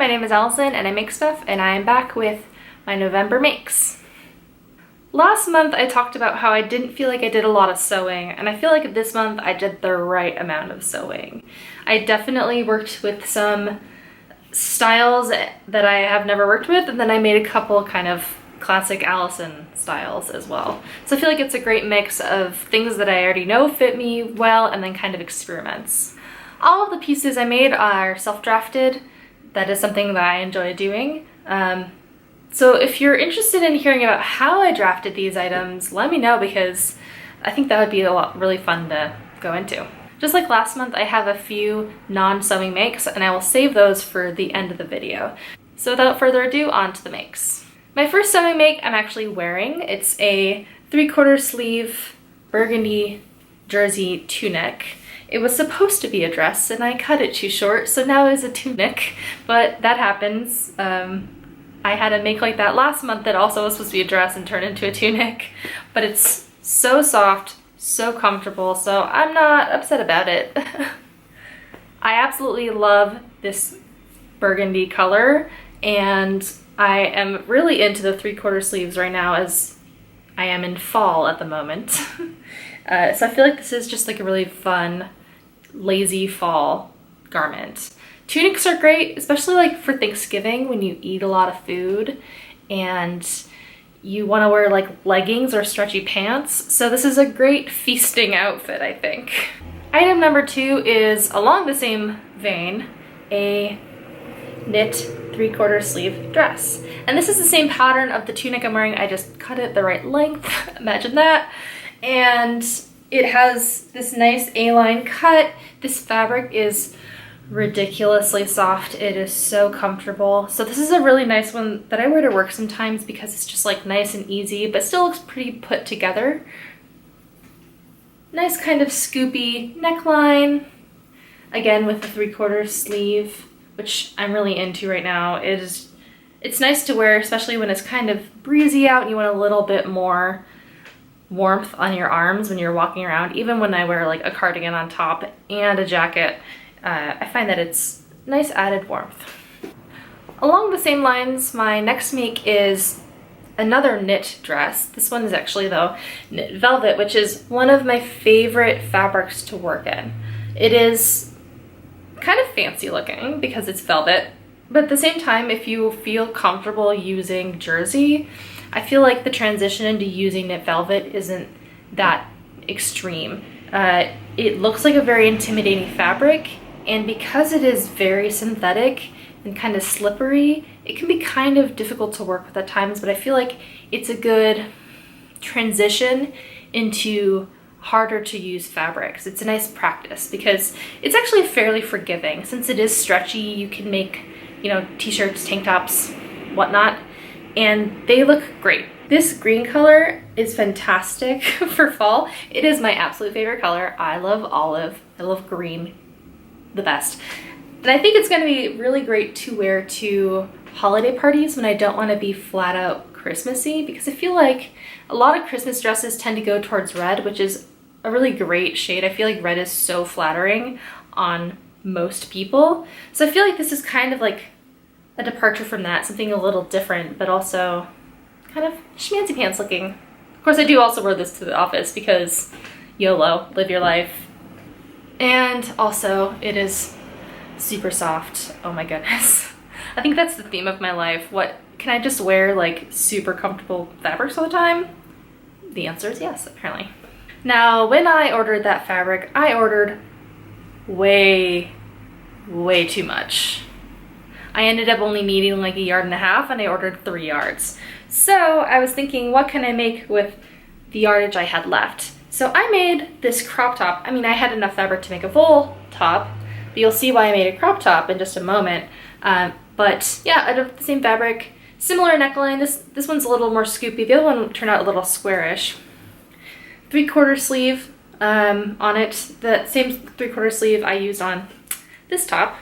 my name is Allison and I make stuff, and I am back with my November makes. Last month I talked about how I didn't feel like I did a lot of sewing, and I feel like this month I did the right amount of sewing. I definitely worked with some styles that I have never worked with, and then I made a couple kind of classic Allison styles as well. So I feel like it's a great mix of things that I already know fit me well and then kind of experiments. All of the pieces I made are self-drafted. That is something that I enjoy doing. So if you're interested in hearing about how I drafted these items, let me know, because I think that would be really fun to go into. Just like last month, I have a few non-sewing makes, and I will save those for the end of the video. So without further ado, on to the makes. My first sewing make I'm actually wearing. It's a 3/4 sleeve burgundy jersey tunic. It was supposed to be a dress and I cut it too short, so now it's a tunic, but that happens. I had a make like that last month that also was supposed to be a dress and turned into a tunic, but it's so soft, so comfortable, so I'm not upset about it. I absolutely love this burgundy color, and I am really into the 3/4 sleeves right now, as I am in fall at the moment. So I feel like this is just like a really fun, lazy fall garment. Tunics are great, especially like for Thanksgiving when you eat a lot of food and you want to wear like leggings or stretchy pants. So this is a great feasting outfit, I think. Item number 2 is along the same vein, a knit 3/4 sleeve dress. And this is the same pattern of the tunic I'm wearing. I just cut it the right length, imagine that. And it has this nice A-line cut. This fabric is ridiculously soft. It is so comfortable. So this is a really nice one that I wear to work sometimes because it's just like nice and easy, but still looks pretty put together. Nice kind of scoopy neckline. Again, with the 3/4 sleeve, which I'm really into right now. It's nice to wear, especially when it's kind of breezy out and you want a little bit more warmth on your arms when you're walking around. Even when I wear like a cardigan on top and a jacket, I find that it's nice added warmth. Along the same lines, my next make is another knit dress. This one is actually though knit velvet, which is one of my favorite fabrics to work in. It is kind of fancy looking because it's velvet, but at the same time, if you feel comfortable using jersey, I feel like the transition into using knit velvet isn't that extreme. It looks like a very intimidating fabric, and because it is very synthetic and kind of slippery, it can be kind of difficult to work with at times, but I feel like it's a good transition into harder to use fabrics. It's a nice practice because it's actually fairly forgiving. Since it is stretchy, you can make, t-shirts, tank tops, whatnot, and they look great. This green color is fantastic for fall. It is my absolute favorite color. I love olive. I love green the best. And I think it's going to be really great to wear to holiday parties when I don't want to be flat out Christmassy, because I feel like a lot of Christmas dresses tend to go towards red, which is a really great shade. I feel like red is so flattering on most people. So I feel like this is kind of like a departure from that, something a little different, but also kind of schmancy pants looking. Of course, I do also wear this to the office because YOLO, live your life. And also, it is super soft. Oh my goodness. I think that's the theme of my life. What, can I just wear like super comfortable fabrics all the time? The answer is yes, apparently. Now, when I ordered that fabric, I ordered way too much. I ended up only needing like 1.5 yards, and I ordered 3 yards. So I was thinking, what can I make with the yardage I had left? So I made this crop top. I mean, I had enough fabric to make a full top, but you'll see why I made a crop top in just a moment. But yeah, out of the same fabric, similar neckline. This one's a little more scoopy. The other one turned out a little squarish. 3/4 sleeve on it. The same 3/4 sleeve I used on this top.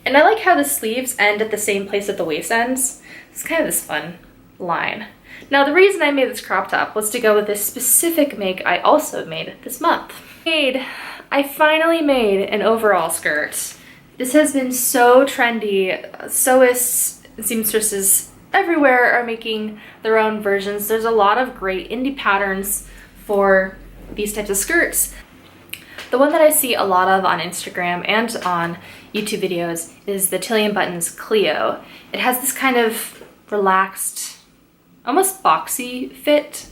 And I like how the sleeves end at the same place that the waist ends. It's kind of this fun line. Now, the reason I made this crop top was to go with this specific make I also made this month. I finally made an overall skirt This has been so trendy. Sewists and seamstresses everywhere are making their own versions. There's a lot of great indie patterns for these types of skirts. The one that I see a lot of on Instagram and on YouTube videos is the Tillian Buttons Clio. It has this kind of relaxed, almost boxy fit.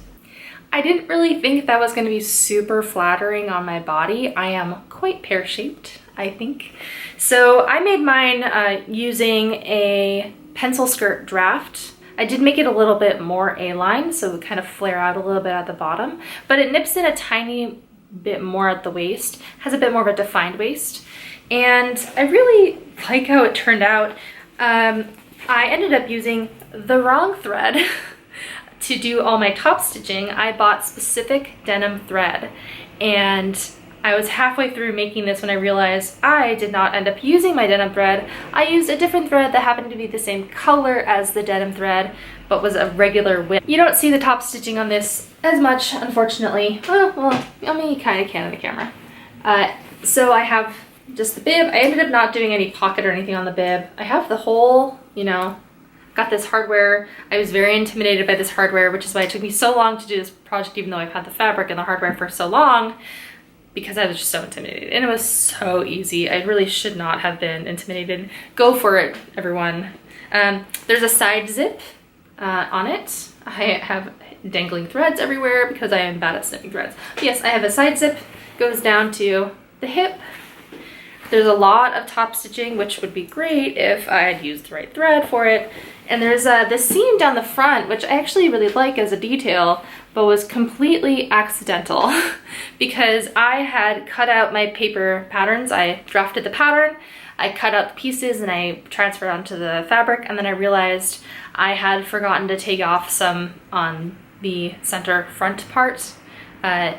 I didn't really think that was going to be super flattering on my body. I am quite pear-shaped, I think. So I made mine using a pencil skirt draft. I did make it a little bit more A-line, so it would kind of flare out a little bit at the bottom, but it nips in a tiny bit more at the waist, has a bit more of a defined waist, and I really like how it turned out. I ended up using the wrong thread to do all my top stitching. I bought specific denim thread, and I was halfway through making this when I realized I did not end up using my denim thread. I used a different thread that happened to be the same color as the denim thread, but was a regular width. You don't see the top stitching on this as much, unfortunately. Oh, well, I mean, you kind of can in the camera. So I have just the bib. I ended up not doing any pocket or anything on the bib. I have the whole, you know, got this hardware. I was very intimidated by this hardware, which is why it took me so long to do this project, even though I've had the fabric and the hardware for so long, because I was just so intimidated. And it was so easy. I really should not have been intimidated. Go for it, everyone. There's a side zip on it. I have dangling threads everywhere because I am bad at snipping threads. But yes, I have a side zip, goes down to the hip. There's a lot of top stitching, which would be great if I had used the right thread for it. And there's this seam down the front, which I actually really like as a detail, but was completely accidental because I had cut out my paper patterns. I drafted the pattern, I cut out the pieces, and I transferred onto the fabric, and then I realized I had forgotten to take off some on the center front part.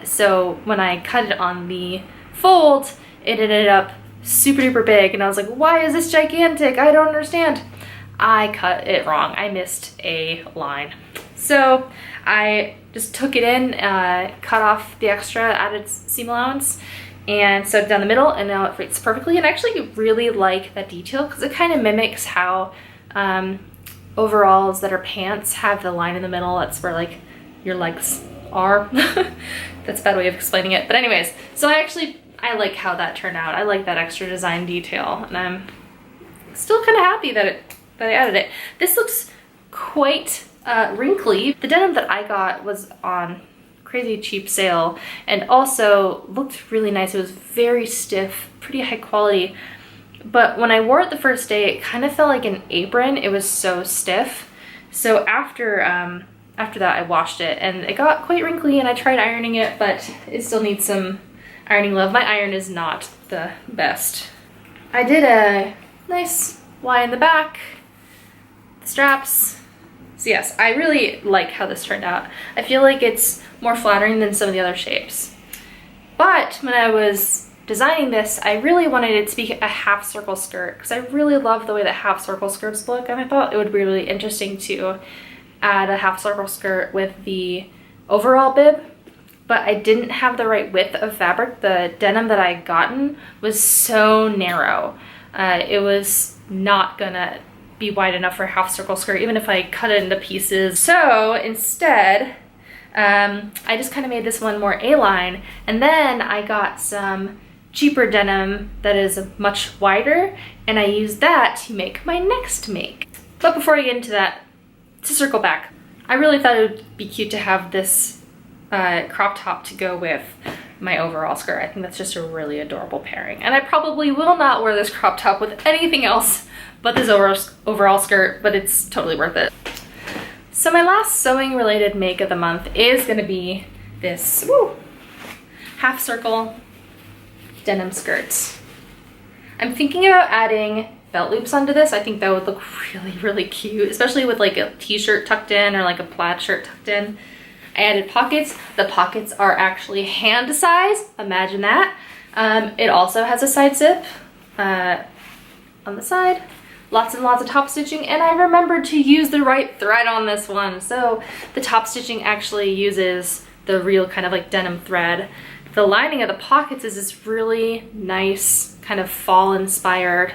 So when I cut it on the fold, it ended up super duper big, and I was like, why is this gigantic? I don't understand. I cut it wrong. I missed a line. So I just took it in, cut off the extra, added seam allowance, and sewed it down the middle, and now it fits perfectly. And I actually really like that detail because it kind of mimics how overalls that are pants have the line in the middle. That's where like your legs are. That's a bad way of explaining it. But anyways, so I like how that turned out. I like that extra design detail, and I'm still kind of happy that I added it. This looks quite wrinkly. The denim that I got was on crazy cheap sale and also looked really nice. It was very stiff, pretty high quality. But when I wore it the first day, it kind of felt like an apron. It was so stiff. So after that, I washed it and it got quite wrinkly, and I tried ironing it, but it still needs some ironing love. My iron is not the best. I did a nice Y in the back, the straps. So yes, I really like how this turned out. I feel like it's more flattering than some of the other shapes. But when I was designing this, I really wanted it to be a half circle skirt because I really love the way that half circle skirts look, and I thought it would be really interesting to add a half circle skirt with the overall bib. But I didn't have the right width of fabric. The denim that I gotten was so narrow. It was not gonna be wide enough for a half circle skirt, even if I cut it into pieces. So instead, I just kind of made this one more A-line, and then I got some cheaper denim that is much wider, and I used that to make my next make. But before I get into that, to circle back, I really thought it would be cute to have this crop top to go with my overall skirt. I think that's just a really adorable pairing, and I probably will not wear this crop top with anything else but this overall skirt, but it's totally worth it. So my last sewing related make of the month is gonna be this half circle denim skirt. I'm thinking about adding belt loops onto this. I think that would look really, really cute, especially with like a t-shirt tucked in or like a plaid shirt tucked in. I added pockets. The pockets are actually hand size. Imagine that. It also has a side zip on the side. Lots and lots of top stitching, and I remembered to use the right thread on this one. So the top stitching actually uses the real kind of like denim thread, The lining of the pockets is this really nice kind of fall inspired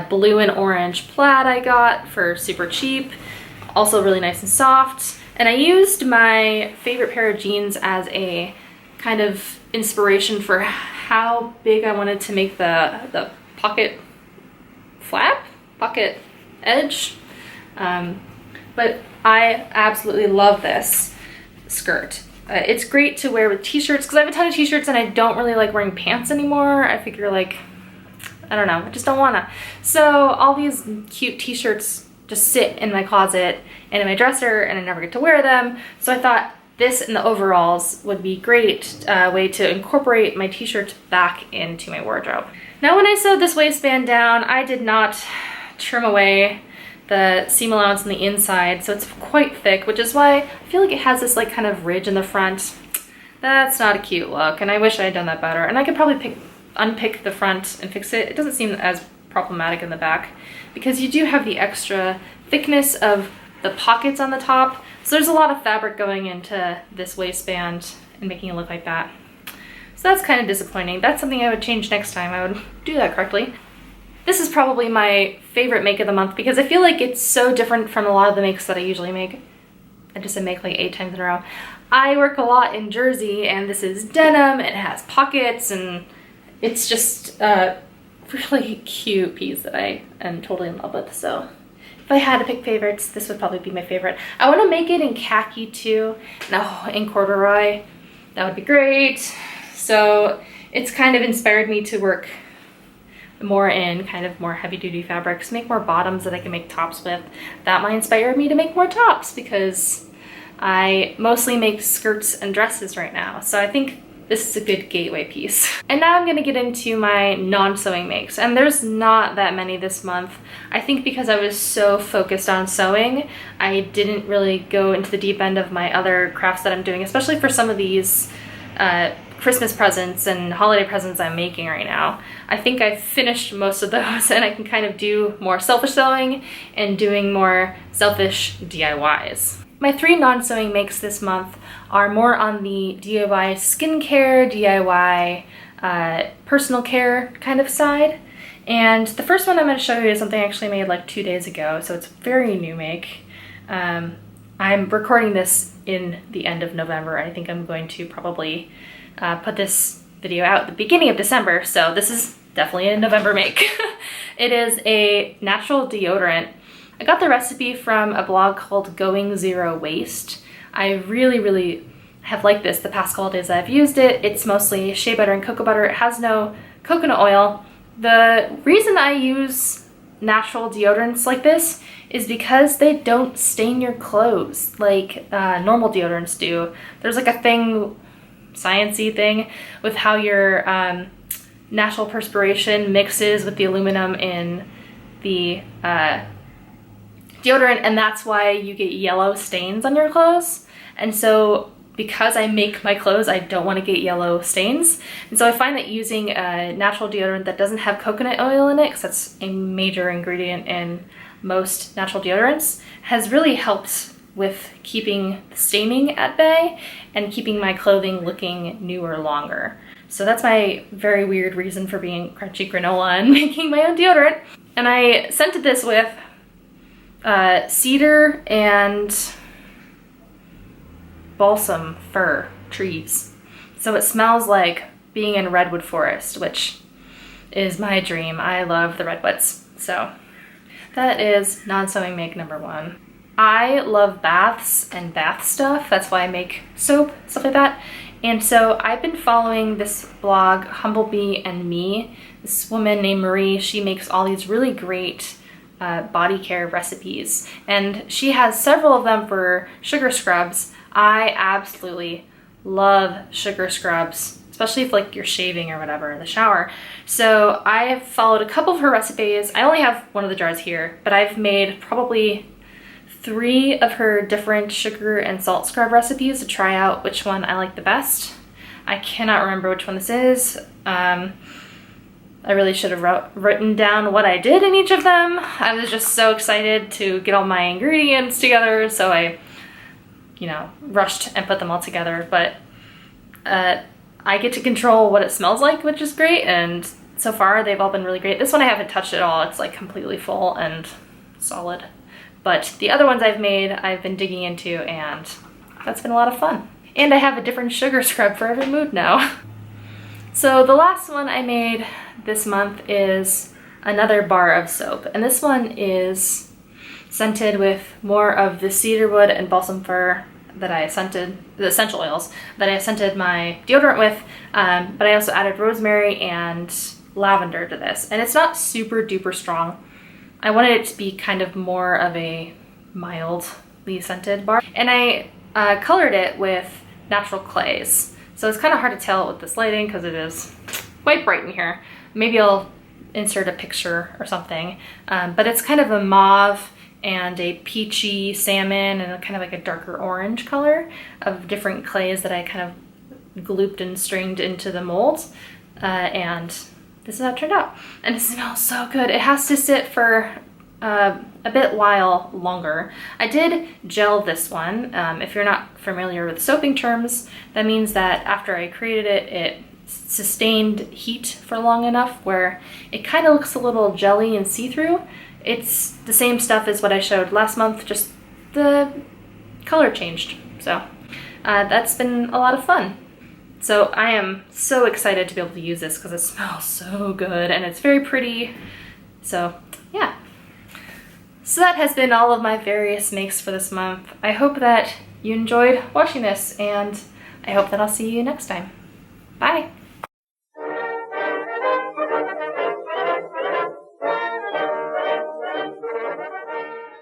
blue and orange plaid I got for super cheap. Also really nice and soft. And I used my favorite pair of jeans as a kind of inspiration for how big I wanted to make the pocket flap, pocket edge. But I absolutely love this skirt. It's great to wear with t-shirts because I have a ton of t-shirts and I don't really like wearing pants anymore. I figure like, I don't know, I just don't wanna. So all these cute t-shirts just sit in my closet and in my dresser and I never get to wear them. So I thought this and the overalls would be a great way to incorporate my t-shirts back into my wardrobe. Now when I sewed this waistband down, I did not trim away the seam allowance on the inside, so it's quite thick, which is why I feel like it has this like kind of ridge in the front. That's not a cute look, and I wish I had done that better. And I could probably unpick the front and fix it. It doesn't seem as problematic in the back because you do have the extra thickness of the pockets on the top. So there's a lot of fabric going into this waistband and making it look like that. So that's kind of disappointing. That's something I would change next time. I would do that correctly. This is probably my favorite make of the month because I feel like it's so different from a lot of the makes that I usually make. I just make like 8 times in a row. I work a lot in jersey and this is denim, it has pockets, and it's just a really cute piece that I am totally in love with. So if I had to pick favorites, this would probably be my favorite. I want to make it in khaki too. No, in corduroy. That would be great. So it's kind of inspired me to work more in kind of more heavy duty fabrics, make more bottoms that I can make tops with. That might inspire me to make more tops because I mostly make skirts and dresses right now. So I think this is a good gateway piece. And now I'm gonna get into my non-sewing makes, and there's not that many this month. I think because I was so focused on sewing, I didn't really go into the deep end of my other crafts that I'm doing, especially for some of these Christmas presents and holiday presents I'm making right now. I think I've finished most of those and I can kind of do more selfish sewing and doing more selfish DIYs. My 3 non-sewing makes this month are more on the DIY skincare, DIY personal care kind of side. And the first one I'm going to show you is something I actually made like 2 days ago, so it's a very new make. I'm recording this in the end of November. I think I'm going to probably put this video out at the beginning of December, so this is definitely a November make. It is a natural deodorant. I got the recipe from a blog called Going Zero Waste. I really have liked this the past couple days that I've used it. It's mostly shea butter and cocoa butter. It has no coconut oil. The reason I use natural deodorants like this is because they don't stain your clothes like normal deodorants do. There's like a thing, science-y thing, with how your natural perspiration mixes with the aluminum in the deodorant, and that's why you get yellow stains on your clothes. And so because I make my clothes, I don't want to get yellow stains. And so I find that using a natural deodorant that doesn't have coconut oil in it, because that's a major ingredient in most natural deodorants, has really helped with keeping the staining at bay and keeping my clothing looking newer longer. So that's my very weird reason for being crunchy granola and making my own deodorant. And I scented this with cedar and balsam fir trees. So it smells like being in redwood forest, which is my dream. I love the redwoods. So that is non-sewing make number 1. I love baths and bath stuff. That's why I make soap, stuff like that. And so I've been following this blog, Humblebee and Me. This woman named Marie, she makes all these really great body care recipes. And she has several of them for sugar scrubs. I absolutely love sugar scrubs, especially if like you're shaving or whatever in the shower. So I have followed a couple of her recipes. I only have one of the jars here, but I've made probably 3 of her different sugar and salt scrub recipes to try out which one I like the best. I cannot remember which one this is. I really should have written down what I did in each of them. I was just so excited to get all my ingredients together, so I, rushed and put them all together. But I get to control what it smells like, which is great, and so far they've all been really great. This one I haven't touched at all. It's like completely full and solid. But the other ones I've made, I've been digging into, and that's been a lot of fun. And I have a different sugar scrub for every mood now. So the last one I made this month is another bar of soap, and this one is scented with more of the cedarwood and balsam fir that I scented, the essential oils that I scented my deodorant with, but I also added rosemary and lavender to this, and it's not super duper strong. I wanted it to be kind of more of a mildly scented bar, and I colored it with natural clays. So it's kind of hard to tell with this lighting because it is quite bright in here. Maybe I'll insert a picture or something, but it's kind of a mauve and a peachy salmon and kind of like a darker orange color of different clays that I kind of glooped and stringed into the mold, and this is how it turned out. And it smells so good. It has to sit for a bit while longer. I did gel this one. If you're not familiar with soaping terms, that means that after I created it, it sustained heat for long enough where it kind of looks a little jelly and see-through. It's the same stuff as what I showed last month, just the color changed. So that's been a lot of fun. So I am so excited to be able to use this because it smells so good and it's very pretty. So yeah. So that has been all of my various makes for this month. I hope that you enjoyed watching this, and I hope that I'll see you next time. Bye!